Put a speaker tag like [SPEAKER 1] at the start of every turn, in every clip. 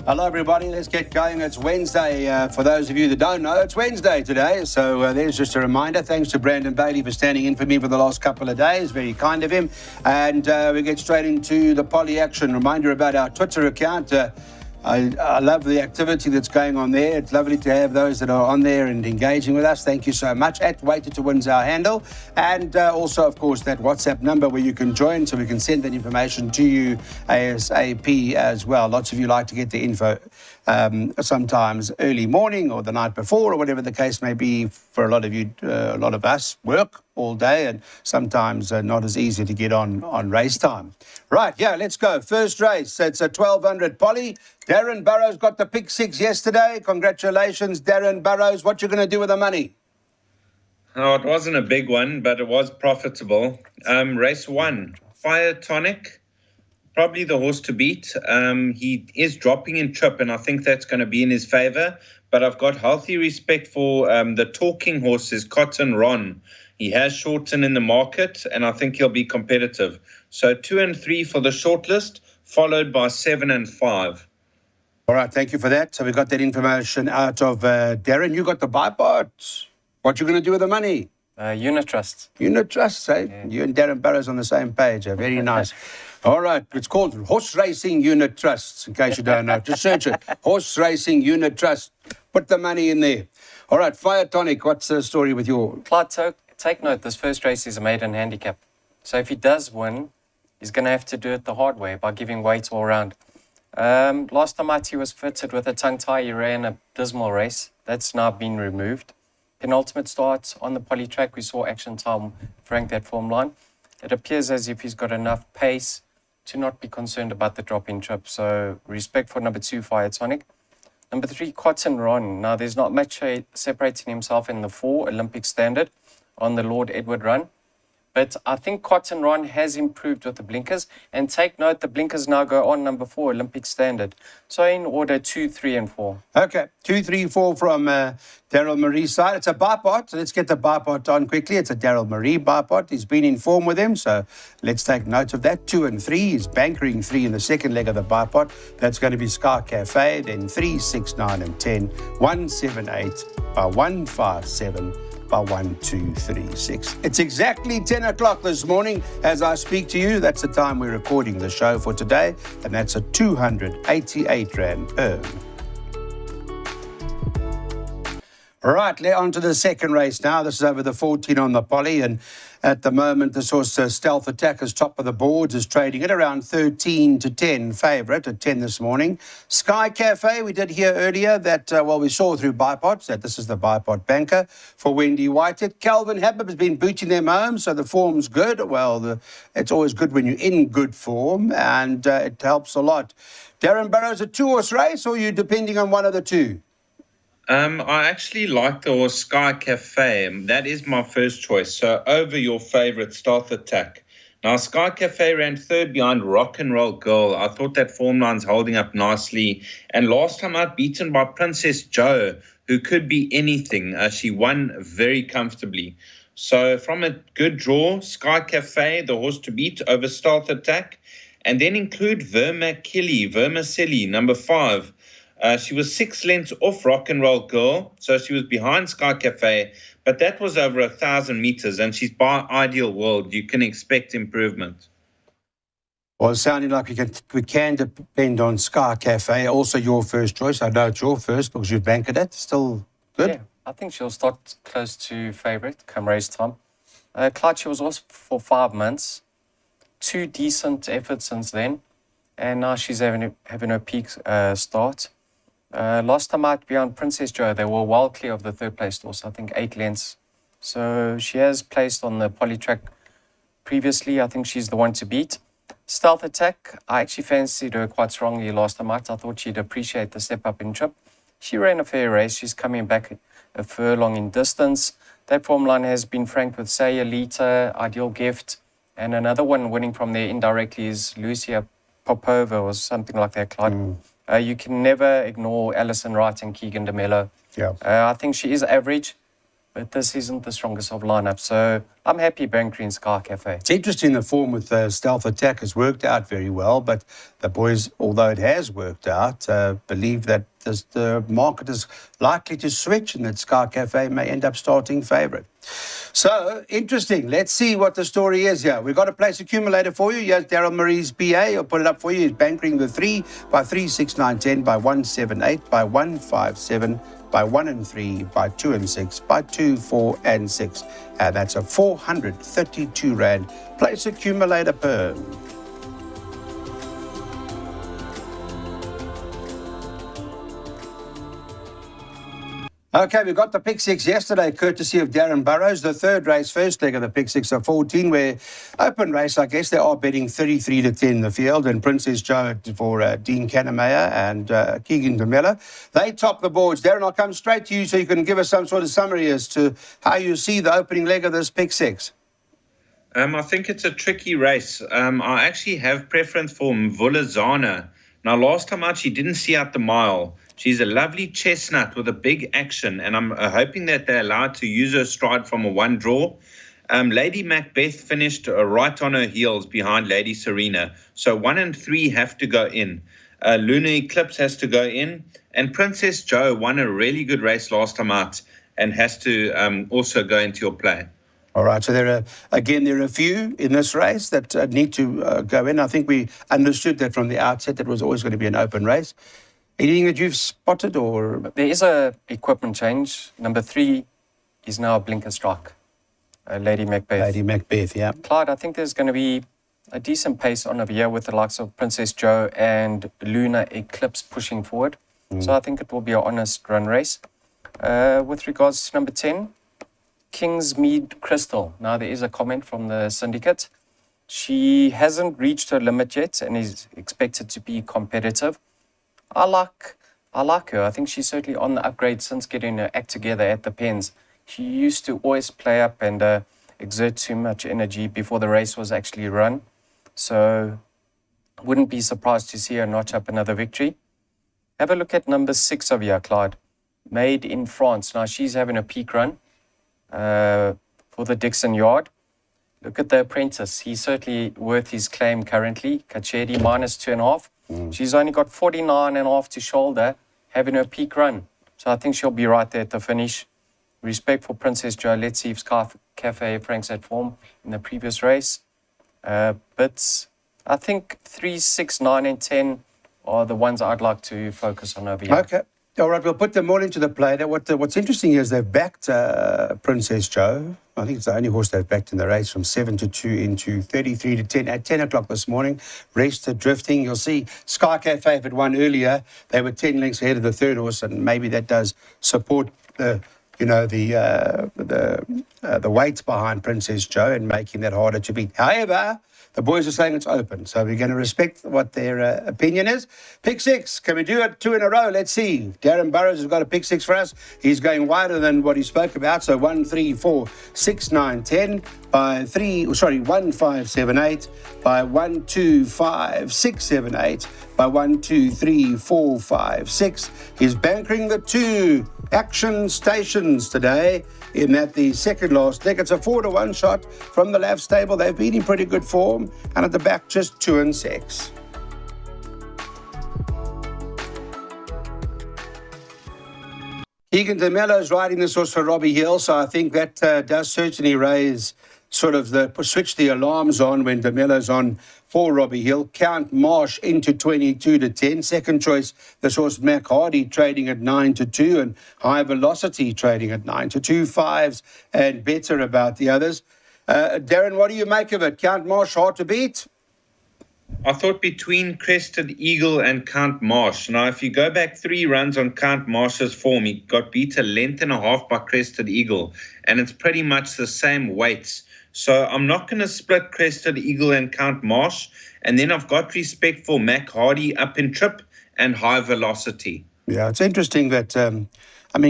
[SPEAKER 1] Hello, everybody. Let's get going. It's Wednesday. For those of you that don't know, it's Wednesday today. So there's just a reminder. Thanks to Brandon Bailey for standing in for me for the last couple of days. Very kind of him. And we get straight into the Poly action. Reminder about our Twitter account. I love the activity that's going on there. It's lovely to have those that are on there and engaging with us. Thank you so much. At Waited to Win's our handle. And also, of course, that WhatsApp number where you can join so we can send that information to you ASAP as well. Lots of you like to get the info sometimes early morning or the night before or whatever the case may be. For a lot of you, a lot of us work all day and sometimes not as easy to get on race time. Right, yeah, let's go. First race, it's a 1200 Poly. Darren Burrows got the pick six yesterday. Congratulations, Darren Burrows. What you going to do with the money?
[SPEAKER 2] Oh, it wasn't a big one, but it was profitable. Race one, Fire Tonic. Probably the horse to beat. He is dropping in trip, and I think that's going to be in his favour. But I've got healthy respect for the talking horses, Cotton Ron. He has Shorten in the market, and I think he'll be competitive. So 2 and 3 for the shortlist, followed by 7 and 5.
[SPEAKER 1] All right, thank you for that. So we got that information out of Darren. You got the bipod. What you going to do with the money?
[SPEAKER 3] Unit Trust.
[SPEAKER 1] Unit Trust, eh?
[SPEAKER 3] Yeah.
[SPEAKER 1] You and Darren Burrows on the same page. Very nice. All right, it's called Horse Racing Unit Trusts, in case you don't know. Just search it. Horse Racing Unit Trust. Put the money in there. All right, Fire Tonic, what's the story with your...
[SPEAKER 3] Clyde, take note, this first race is a maiden handicap. So if he does win, he's going to have to do it the hard way by giving weight all around. Last time out, he was fitted with a tongue tie. He ran a dismal race. That's now been removed. Penultimate start on the Poly track. We saw Action Time frank that form line. It appears as if he's got enough pace to not be concerned about the drop in trip. So respect for number 2, Fire Tonic. Number 3, Cotton Ron. Now, there's not much separating himself in the 4 Olympic standard on the Lord Edward run. But I think Cotton Ron has improved with the blinkers. And take note, the blinkers now go on number 4 Olympic standard. So in order 2, 3 and 4.
[SPEAKER 1] Okay, 2, 3, 4 from Daryl Marie's side. It's a bipod. So let's get the bipod on quickly. It's a Daryl Marie bipod. He's been in form with him. So let's take note of that. 2 and 3. He's bankering 3 in the second leg of the bipod. That's going to be Sky Cafe. Then 3, 6, 9 and 10. 1, 7, 8 by 1, 5, 7. By 1, 2, 3, 6. It's exactly 10 o'clock this morning as I speak to you. That's the time we're recording the show for today, and that's a 288 Rand earn. Right, on to the second race now. This is over the 14 on the Poly, and at the moment, this horse, Stealth Attack, is top of the boards, is trading at around 13 to 10 favourite at 10 this morning. Sky Cafe, we did hear earlier that, we saw through bipods that this is the bipod banker for Wendy Whitehead. Calvin Habib has been booting them home, so the form's good. Well, it's always good when you're in good form, and it helps a lot. Darren Burrows, a 2-horse race, or are you depending on one of the two?
[SPEAKER 2] I actually like the horse Sky Cafe. That is my first choice. So over your favourite Stealth Attack. Now, Sky Cafe ran third behind Rock and Roll Girl. I thought that form line's holding up nicely. And last time out, beaten by Princess Joe, who could be anything. She won very comfortably. So from a good draw, Sky Cafe, the horse to beat over Stealth Attack. And then include Vermicelli, number 5. She was 6 lengths off Rock and Roll Girl, so she was behind Sky Cafe, but that was over 1,000 meters, and she's by Ideal World. You can expect improvement.
[SPEAKER 1] Well, it's sounding like we can depend on Sky Cafe. Also, your first choice. I know it's your first because you've banked it. Still good?
[SPEAKER 3] Yeah, I think she'll start close to favourite come race time. Clyde, she was also for 5 months. 2 decent efforts since then, and now she's having a peak start. Last time out beyond Princess Joe, they were well clear of the third place horse, I think 8 lengths. So she has placed on the Poly track previously. I think she's the one to beat. Stealth Attack, I actually fancied her quite strongly last time out. I thought she'd appreciate the step up in trip. She ran a fair race. She's coming back a furlong in distance. That form line has been franked with Sayalita, Ideal Gift, and another one winning from there indirectly is Lucia Popova or something like that, Clyde. You can never ignore Alison Wright and Keegan DeMello.
[SPEAKER 1] Yeah.
[SPEAKER 3] I think she is average. but this isn't the strongest of lineup. So I'm happy bunkering Sky Cafe.
[SPEAKER 1] It's interesting the form with Stealth Attack has worked out very well, but the boys, although it has worked out, believe that the market is likely to switch and that Sky Cafe may end up starting favourite. So, interesting. Let's see what the story is here. We've got a place accumulator for you. Here's Daryl Marie's BA. I'll put it up for you. He's bankering the 3 by 3, 6, 9, 10, by 1, 7, 8, by 1, 5, 7, by 1 and 3, by 2 and 6, by 2, 4 and 6. And that's a 432 Rand place accumulator per. Okay, we got the Pick Six yesterday, courtesy of Darren Burrows. The third race, first leg of the Pick Six of 14, where open race, I guess they are betting 33 to 10 in the field, and Princess Joe for Dean Kannemeyer and Keegan DeMella. They top the boards. Darren, I'll come straight to you so you can give us some sort of summary as to how you see the opening leg of this Pick Six.
[SPEAKER 2] I think it's a tricky race. I actually have preference for Mvulazana. Now, last time out, she didn't see out the mile. She's a lovely chestnut with a big action, and I'm hoping that they're allowed to use her stride from a one draw. Lady Macbeth finished right on her heels behind Lady Serena. So 1 and 3 have to go in. Lunar Eclipse has to go in. And Princess Joe won a really good race last time out and has to also go into your play.
[SPEAKER 1] All right, so there are a few in this race that need to go in. I think we understood that from the outset that it was always going to be an open race. Anything that you've spotted or?
[SPEAKER 3] There is a equipment change. Number 3 is now Blinker Strike. Lady Macbeth.
[SPEAKER 1] Lady Macbeth, yeah.
[SPEAKER 3] Clyde, I think there's going to be a decent pace on over here with the likes of Princess Joe and Lunar Eclipse pushing forward. So I think it will be an honest run race. With regards to number 10, Kingsmead Crystal. Now there is a comment from the syndicate. She hasn't reached her limit yet and is expected to be competitive. I like her. I think she's certainly on the upgrade since getting her act together at the pens. She used to always play up and exert too much energy before the race was actually run. So wouldn't be surprised to see her notch up another victory. Have a look at number 6 of here, Clyde. Made in France. Now she's having a peak run for the Dixon Yard. Look at the apprentice. He's certainly worth his claim currently. Kachedi minus 2.5. She's only got 49.5 to shoulder, having her peak run. So I think she'll be right there at the finish. Respect for Princess Joe. Let's see if Sky Cafe franks that form in the previous race. But I think 3, 6, 9, and 10 are the ones I'd like to focus on over here.
[SPEAKER 1] Okay. All right, we'll put them all into the play. Now, what's interesting is they've backed Princess Joe. I think it's the only horse they've backed in the race from 7 to 2 into 33 to 10 at 10 o'clock this morning. Rested drifting. You'll see Sky Cafe had won earlier. They were 10 lengths ahead of the third horse, and maybe that does support the weight behind Princess Joe and making that harder to beat. However, the boys are saying it's open, so we're going to respect what their opinion is. Pick 6, can we do it 2 in a row? Let's see. Darren Burrows has got a pick 6 for us. He's going wider than what he spoke about, so 1, 3, 4, 6, 9, 10 by 1, 5, 7, 8 by 1, 2, 5, 6, 7, 8 by 1, 2, 3, 4, 5, 6. He's bankering the 2 action stations today in that the second last leg. It's a 4-1 shot from the left stable. They've been in pretty good form, and at the back just 2 and 6. Keegan DeMello is riding this horse for Robbie Hill, so I think that does certainly raise switch the alarms on when DeMello's on for Robbie Hill. Count Marsh into 22 to 10. Second choice, this horse Mac Hardy trading at 9 to 2 and High Velocity trading at 9 to 2. 5s and better about the others. Darren, what do you make of it? Count Marsh hard to beat?
[SPEAKER 2] I thought between Crested Eagle and Count Marsh. Now, if you go back 3 runs on Count Marsh's form, he got beat 1.5 lengths by Crested Eagle, and it's pretty much the same weights. So I'm not going to split Crested Eagle and Count Marsh. And then I've got respect for Mac Hardy up in trip and High Velocity.
[SPEAKER 1] Yeah, it's interesting that,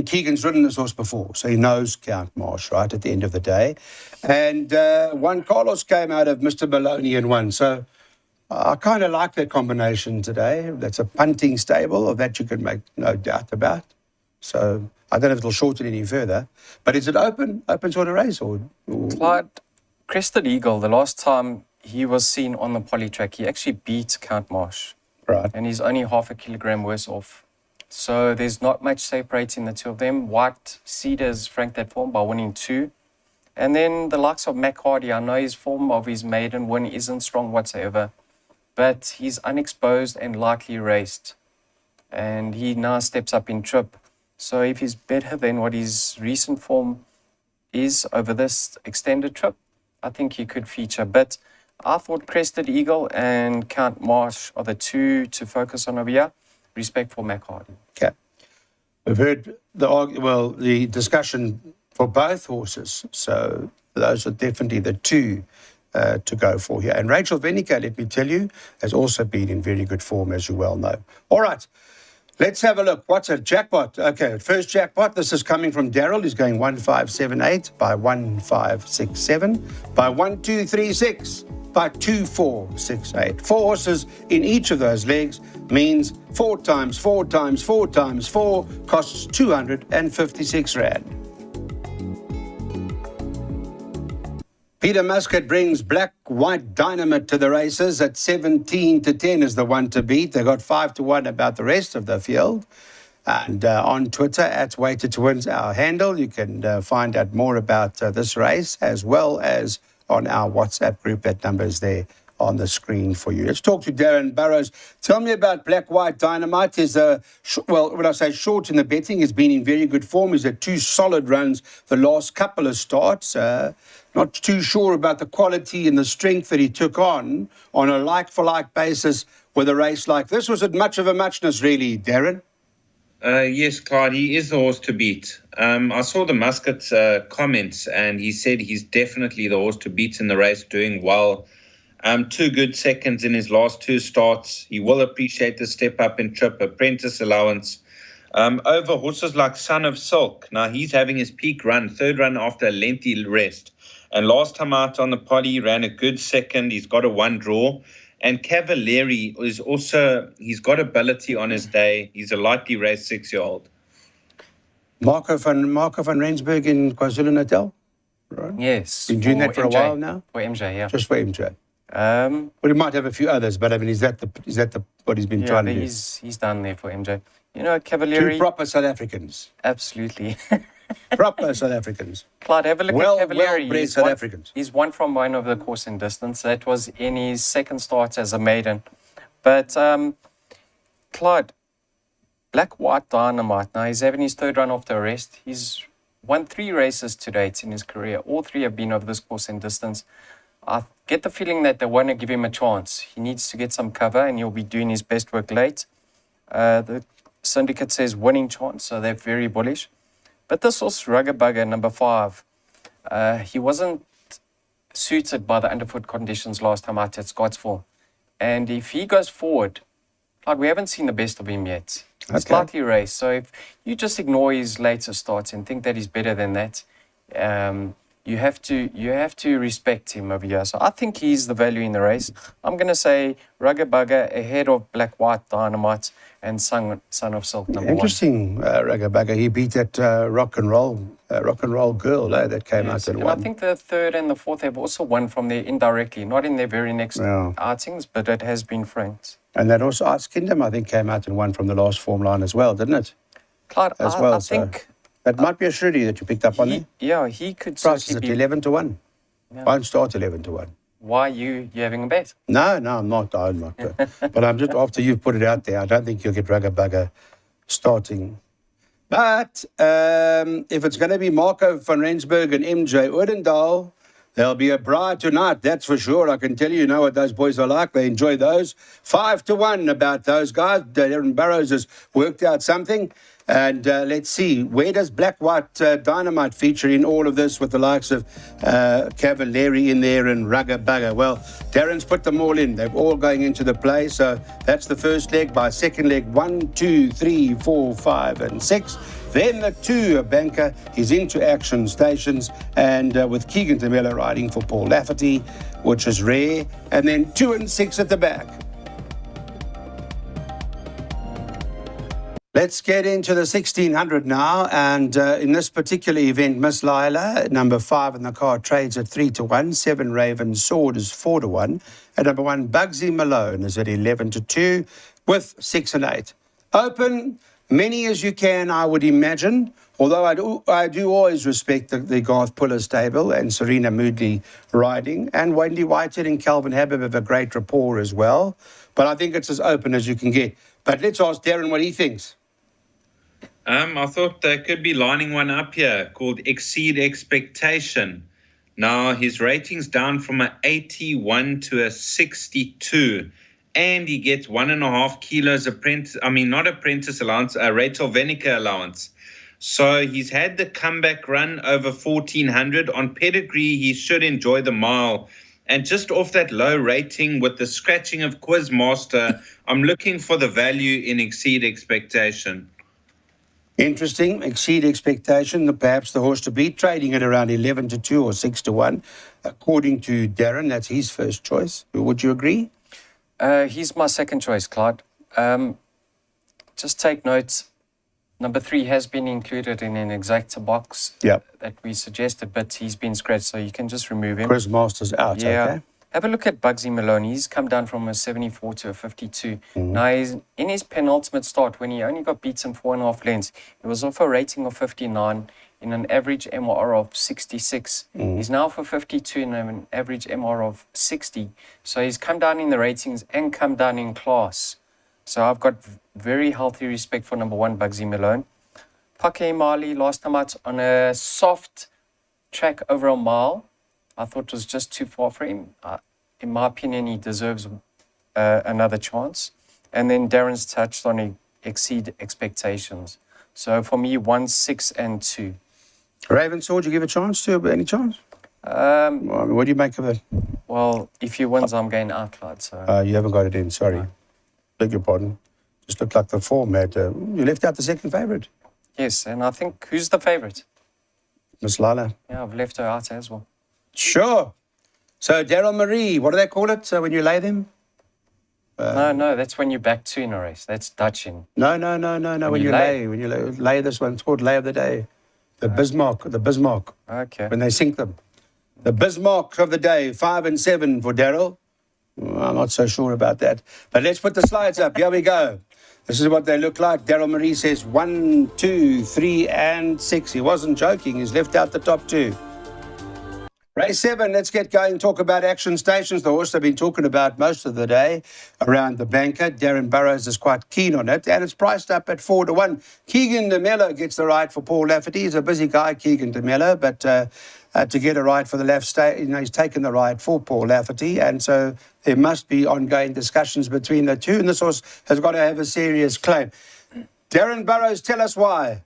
[SPEAKER 1] Keegan's ridden this horse before, so he knows Count Marsh, right, at the end of the day. And Juan Carlos came out of Mr. Maloney and won. So I kind of like that combination today. That's a punting stable, of that you can make no doubt about. So I don't know if it'll shorten any further. But is it open sort of race? Or
[SPEAKER 3] Clyde, Crested Eagle, the last time he was seen on the poly track, he actually beat Count Marsh.
[SPEAKER 1] Right.
[SPEAKER 3] And he's only half a kilogram worse off. So there's not much separating the two of them. White Cedars franked that form by winning 2. And then the likes of Mac Hardy, I know his form of his maiden win isn't strong whatsoever, but he's unexposed and lightly raced. And he now steps up in trip. So if he's better than what his recent form is over this extended trip, I think he could feature. But I thought Crested Eagle and Count Marsh are the two to focus on over here. Respect for Mac Hardy.
[SPEAKER 1] Okay. We've heard the discussion for both horses. So those are definitely the two to go for here. And Rachel Venica, let me tell you, has also been in very good form, as you well know. All right. Let's have a look. What's a jackpot? Okay, first jackpot. This is coming from Daryl. He's going 1578 by 1567 by 1236 by 2468. 4 horses in each of those legs means 4 times 4 times 4 times 4 costs 256 Rand. Peter Muscat brings Black White Dynamite to the races at 17-10 is the one to beat. They got 5-1 about the rest of the field. And on Twitter, at Weighted to Win's our handle. You can find out more about this race as well as on our WhatsApp group. That number is there on the screen for you. Let's talk to Darren Burrows. Tell me about Black White Dynamite. When I say short in the betting, he's been in very good form. He's had 2 solid runs the last couple of starts. Not too sure about the quality and the strength that he took on a like-for-like basis with a race like this. Was it much of a muchness, really, Darren?
[SPEAKER 2] Yes, Clyde, he is the horse to beat. I saw the Muscat's comments, and he said he's definitely the horse to beat in the race, doing well. 2 good seconds in his last 2 starts. He will appreciate the step up in trip, apprentice allowance. Over horses like Son of Silk. Now, he's having his peak run, 3rd run after a lengthy rest. And last time out on the poly, he ran a good second. He's got a 1 draw. And Cavalieri is also, he's got ability on his day. He's a lightly raced 6-year-old.
[SPEAKER 1] Marco van Rensburg in KwaZulu-Natal? Right.
[SPEAKER 3] Yes.
[SPEAKER 1] Been doing that for
[SPEAKER 3] MJ.
[SPEAKER 1] a while now?
[SPEAKER 3] For MJ, yeah.
[SPEAKER 1] Just for MJ.
[SPEAKER 3] Um,
[SPEAKER 1] Well, he might have a few others, but I mean, is that what he's been trying to do?
[SPEAKER 3] he's done there for MJ. You know,
[SPEAKER 1] 2
[SPEAKER 3] Cavalieri.
[SPEAKER 1] proper South Africans.
[SPEAKER 3] Absolutely.
[SPEAKER 1] Proper South Africans.
[SPEAKER 3] Clyde, have a look at Cavalieri.
[SPEAKER 1] Well-bred South Africans.
[SPEAKER 3] He's won from one over the course in distance. That was in his 2nd start as a maiden. But, Clyde, Black White Dynamite. Now, he's having his 3rd run after arrest. He's won 3 races to date in his career. All 3 have been over this course in distance. I get the feeling that they want to give him a chance. He needs to get some cover, and he'll be doing his best work late. The syndicate says winning chance, so they're very bullish. But this horse, Rugger Bugger, number 5, he wasn't suited by the underfoot conditions last time out at Scottsville. And if he goes forward, like we haven't seen the best of him yet. He's slightly raced. So if you just ignore his later starts and think that he's better than that, you have to respect him over here. So I think he's the value in the race. I'm going to say Rugger Bugger ahead of Black White Dynamite and Son of Silk, number 1.
[SPEAKER 1] Interesting, Rugger Bugger. He beat that rock and roll girl that came out and won.
[SPEAKER 3] I think the 3rd and the 4th have also won from there indirectly, not in their very next outings, but it has been franked.
[SPEAKER 1] And that also Arts Kingdom, I think, came out and won from the last form line as well, didn't it?
[SPEAKER 3] Clyde, I think
[SPEAKER 1] that might be a shreddy that you picked up on there.
[SPEAKER 3] Yeah, he could
[SPEAKER 1] Price is
[SPEAKER 3] certainly
[SPEAKER 1] at
[SPEAKER 3] be
[SPEAKER 1] 11-1.
[SPEAKER 3] Yeah.
[SPEAKER 1] Won't start 11-1.
[SPEAKER 3] Why you having a bet?
[SPEAKER 1] No, I'm not. But I'm just, after you've put it out there, I don't think you'll get Rugger Bugger starting. But if it's going to be Marco van Rensburg and MJ Odendaal, there'll be a bride tonight, that's for sure. I can tell you, know what those boys are like. They enjoy those. 5-1 about those guys. Darren Burrows has worked out something. And let's see, where does Black White Dynamite feature in all of this with the likes of Cavalieri in there and Rugger Bugger? Well, Darren's put them all in. They're all going into the play. So that's the first leg. By second leg, 1, 2, 3, 4, 5, and 6. Then the 2 banker is into Action Stations, and with Keegan Tamela riding for Paul Lafferty, which is rare. And then 2 and 6 at the back. Let's get into the 1600 now. And in this particular event, Miss Lila, number 5 in the card, trades at 3-1. 7 Raven Sword is 4-1. And number 1, Bugsy Malone, is at 11-2 with 6 and 8. Open, many as you can, I would imagine. Although I do always respect the Garth Puller stable and Serena Moodley riding. And Wendy Whitehead and Calvin Habib have a great rapport as well. But I think it's as open as you can get. But let's ask Darren what he thinks.
[SPEAKER 2] I thought they could be lining one up here called Exceed Expectation. Now, his rating's down from an 81 to a 62. And he gets 1.5 kilos not apprentice allowance, Rachel Venica allowance. So he's had the comeback run over 1400. On pedigree, he should enjoy the mile. And just off that low rating with the scratching of Quizmaster, I'm looking for the value in Exceed Expectation.
[SPEAKER 1] Interesting. Exceed Expectation. Perhaps the horse to beat, trading at around 11-2 or 6-1. According to Darren, that's his first choice. Would you agree?
[SPEAKER 3] He's my second choice, Clyde. Just take note. Number 3 has been included in an exacta box that we suggested, but he's been scratched, so you can just remove him.
[SPEAKER 1] Quizmaster's out, okay.
[SPEAKER 3] Have a look at Bugsy Malone. He's come down from a 74 to a 52. Now, he's in his penultimate start, when he only got beaten 4.5 lengths, he was off a rating of 59 in an average MR of 66. He's now for 52 in an average MR of 60. So he's come down in the ratings and come down in class. So I've got very healthy respect for number 1, Bugsy Malone. Pake Mali, last time out on a soft track over a mile, I thought was just too far for him. In my opinion, he deserves another chance. And then Darren's touched on Exceed Expectations. So for me, 1, 6, and 2.
[SPEAKER 1] Raven Sword, you give a chance to? Any chance? What do you make of it?
[SPEAKER 3] Well, if he wins, I'm going out, Clyde. So.
[SPEAKER 1] You haven't got it in, sorry.
[SPEAKER 3] No.
[SPEAKER 1] Beg your pardon. Just looked like the form had... you left out the second favourite.
[SPEAKER 3] Yes, and I think, who's the favourite?
[SPEAKER 1] Miss Lila.
[SPEAKER 3] Yeah, I've left her out as well.
[SPEAKER 1] Sure. So, Daryl Marie, what do they call it when you lay them?
[SPEAKER 3] No, that's when you back 2 in a race. That's Dutching.
[SPEAKER 1] No. When you lay this one, it's called Lay of the Day. The Bismarck.
[SPEAKER 3] Okay.
[SPEAKER 1] When they sink them. The Bismarck of the day, 5 and 7 for Daryl. Well, I'm not so sure about that. But let's put the slides up. Here we go. This is what they look like. Daryl Marie says 1, 2, 3, and 6. He wasn't joking. He's left out the top 2. Race 7, let's get going. Talk about Action Stations, the horse I've been talking about most of the day around the banker. Darren Burrows is quite keen on it, and it's priced up at 4-1. Keegan de Mello gets the ride for Paul Lafferty. He's a busy guy, Keegan de Mello, but to get a ride for the left state, he's taken the ride for Paul Lafferty, and so there must be ongoing discussions between the two, and this horse has got to have a serious claim. Darren Burrows, tell us why.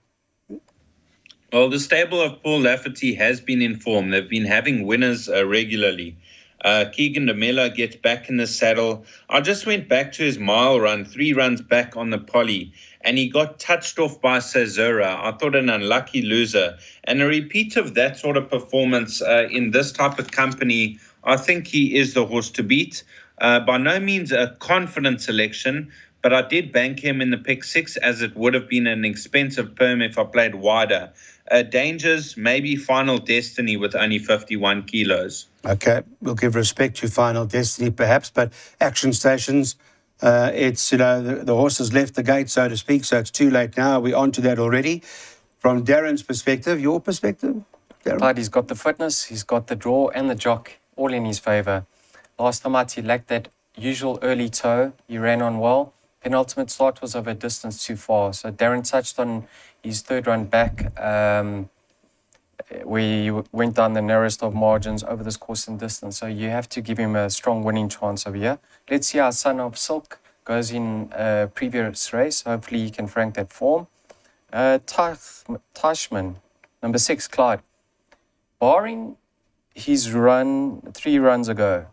[SPEAKER 2] Well, the stable of Paul Lafferty has been in form. They've been having winners regularly. Keegan de Mello gets back in the saddle. I just went back to his mile run, 3 runs back on the poly, and he got touched off by Cesura. I thought an unlucky loser. And a repeat of that sort of performance in this type of company, I think he is the horse to beat. By no means a confident selection, but I did bank him in the pick 6 as it would have been an expensive perm if I played wider. Dangers, maybe Final Destiny with only 51 kilos.
[SPEAKER 1] Okay, we'll give respect to Final Destiny perhaps, but Action Stations, it's, the horse has left the gate, so to speak, so it's too late now. We're on to that already. From Darren's perspective, your perspective, Darren?
[SPEAKER 3] But he's got the fitness, he's got the draw and the jock, all in his favour. Last time out, he lacked that usual early toe. He ran on well. Penultimate start was of a distance too far. So Darren touched on his 3rd run back, where he went down the narrowest of margins over this course and distance. So you have to give him a strong winning chance over here. Let's see how Son of Silk goes in a previous race. Hopefully he can frank that form. Tashman, number 6, Clyde. Barring his run 3 runs ago,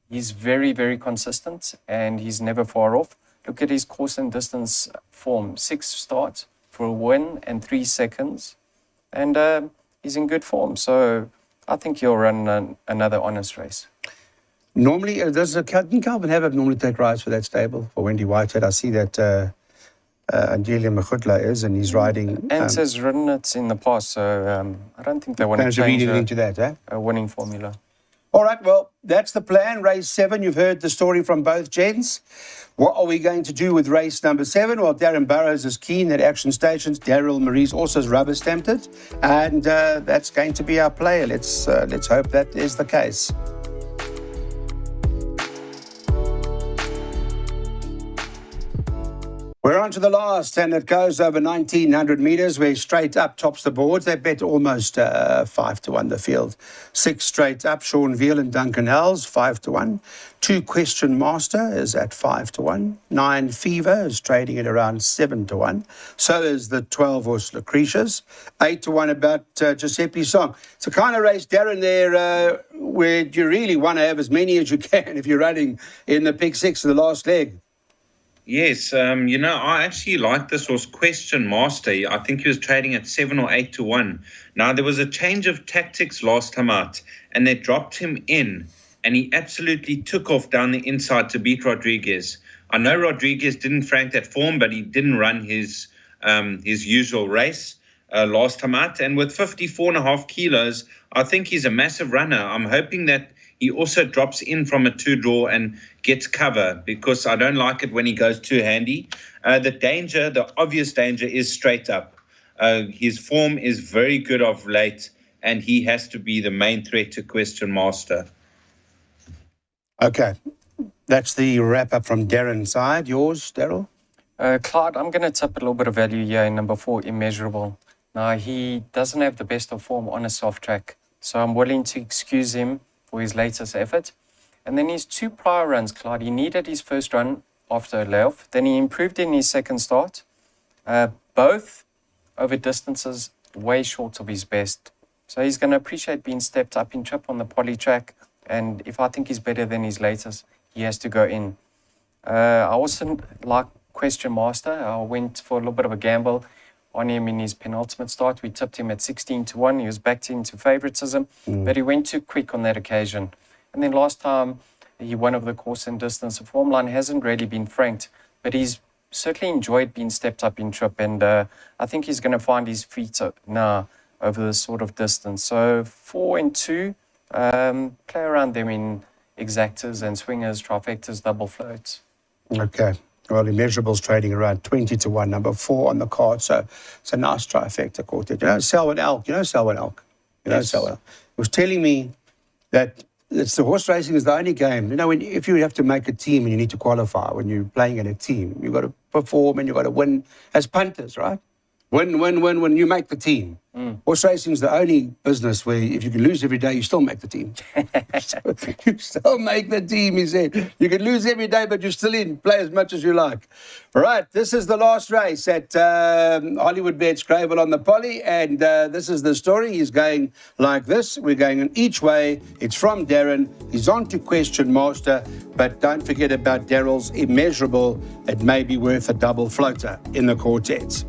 [SPEAKER 3] he's very, very consistent and he's never far off. Look at his course and distance form. 6 starts for a win and 3 seconds. And he's in good form. So I think he'll run another honest race.
[SPEAKER 1] Normally, didn't Calvin Habib normally take rides for that stable, for Wendy Whitehead? I see that Angelia Machutla is, and he's riding.
[SPEAKER 3] Ants has ridden it in the past, so I don't think they want to
[SPEAKER 1] Plans to read
[SPEAKER 3] change
[SPEAKER 1] anything to that, eh?
[SPEAKER 3] a winning formula.
[SPEAKER 1] All right, well, that's the plan. Race 7, you've heard the story from both gents. What are we going to do with race number 7? Well, Darren Burrows is keen at Action Stations. Daryl Maurice also has rubber stamped it. And that's going to be our play. Let's hope that is the case. We're on to the last, and it goes over 1,900 metres. We're straight up tops the boards. They bet almost 5-1 the field. 6 straight up, Sean Veal and Duncan Hells, 5-1. 2 Question Master is at 5-1. 9 Fever is trading at around 7-1. So is the 12 horse Lucretius. 8-1 about Giuseppe Song. It's a kind of race, Darren, there where you really want to have as many as you can if you're running in the pick 6 of the last leg.
[SPEAKER 2] Yes, I actually like this horse, Question Master. I think he was trading at 7 or 8-1. Now, there was a change of tactics last time out, and they dropped him in, and he absolutely took off down the inside to beat Rodriguez. I know Rodriguez didn't frank that form, but he didn't run his usual race last time out. And with 54.5 kilos, I think he's a massive runner. I'm hoping that he also drops in from a 2-draw and gets cover, because I don't like it when he goes too handy. The obvious danger is straight up. His form is very good of late, and he has to be the main threat to Question Master.
[SPEAKER 1] Okay. That's the wrap-up from Darren's side. Yours, Daryl?
[SPEAKER 3] Clyde, I'm going to tip a little bit of value here in number 4, Immeasurable. Now, he doesn't have the best of form on a soft track, so I'm willing to excuse him for his latest effort. And then his 2 prior runs, Clyde, he needed his first run after a layoff. Then he improved in his second start, both over distances way short of his best. So he's going to appreciate being stepped up in trip on the poly track. And if I think he's better than his latest, he has to go in. I also like Question Master. I went for a little bit of a gamble on him in his penultimate start. We tipped him at 16-1. He was backed into favoritism, but he went too quick on that occasion. And then last time, he won over the course and distance. The form line hasn't really been franked, but he's certainly enjoyed being stepped up in trip. And I think he's going to find his feet now over this sort of distance. So 4 and 2, play around them in exactas and swingers, trifectas, double floats.
[SPEAKER 1] Okay. Well, Immeasurable's trading around 20-1, number 4 on the card. So it's a nice trifecta quartet. Selwyn Elk. Selwyn Elk?
[SPEAKER 3] Yes.
[SPEAKER 1] Selwyn Elk. He was telling me that it's the horse racing is the only game. If you have to make a team and you need to qualify, when you're playing in a team, you've got to perform and you've got to win as punters, right? Win. You make the team. Horse racing is the only business where if you can lose every day, you still make the team. You still make the team, he said. You can lose every day, but you're still in. Play as much as you like. All right, this is the last race at Hollywood Bets Gravel on the Poly, and this is the story. He's going like this. We're going in each way. It's from Darren. He's on to Question Master, but don't forget about Daryl's Immeasurable. It may be worth a double floater in the quartet.